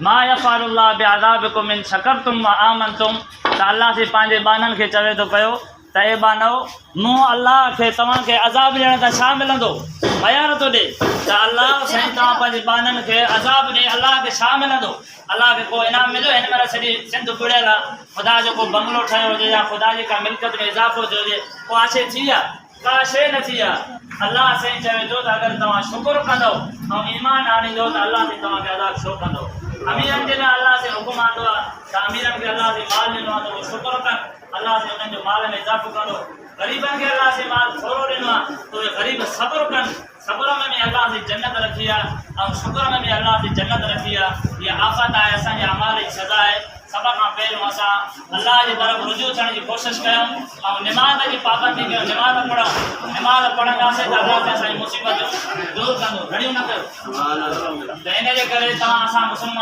मा यफ़अलुल्लाहु बिअज़ाबिकुम इन शकरतुम व आमनतुम। त अल्लाह से पंहिंजे बाननि खे चवे थो पियो त ए बानो मूं अल्लाह खे तव्हांखे अज़ाब ॾियण खां छा मिलंदो, बयान थो ॾे त अल्लाह साईं तव्हां पंहिंजे बाननि खे अज़ाब ॾे, अल्लाह खे छा मिलंदो, अल्लाह खे को इनाम मिलियो। हिन महिल सॼी सिंध बुड़ियल आहे, ख़ुदा जो को बंगलो ठहियो हुजे या ख़ुदा जी का मिल्कियत में इज़ाफ़ो थियो हुजे, को आशे थी आहे, का शइ न थी आहे। अल्लाह साईं चवे थो त अगरि तव्हां शुकुरु कंदव ऐं ईमान आणींदव त अल्लाह साईं तव्हांखे अज़ाब छो कंदो। अमीरनि जे लाइ अल्लाह से हुकुम आंदो आहे त अमीरनि खे अल्लाह से माल ॾिनो आहे त उहे शुकुरु कनि, अल्लाह से उन्हनि जो माल में इज़ाफ़ो कंदो। ग़रीबनि खे अल्लाह से माल थोरो ॾिनो आहे त उहे ग़रीब सब्र कनि, सब्र में बि अल्लाह जी जन्नत रखी आहे ऐं शुक्र में बि अल्लाह जी जन्नत रखी आहे। इहा आफ़त आहे, असांजे अमाल जी सज़ा आहे। सभ खां पहिरियों असां अल्लाह जी तरफ़ रुजू थियण जी कोशिशि कयूं ऐं निमाज़ जी पाबंदी कयूं, निमाज़ पढ़ूं। निमाज़ पढ़ंदासीं त अल्लाह असांजी मुसीबतूं दूरि कंदो, घणियूं न कयो। त इन जे करे तव्हां असां मुस्लमान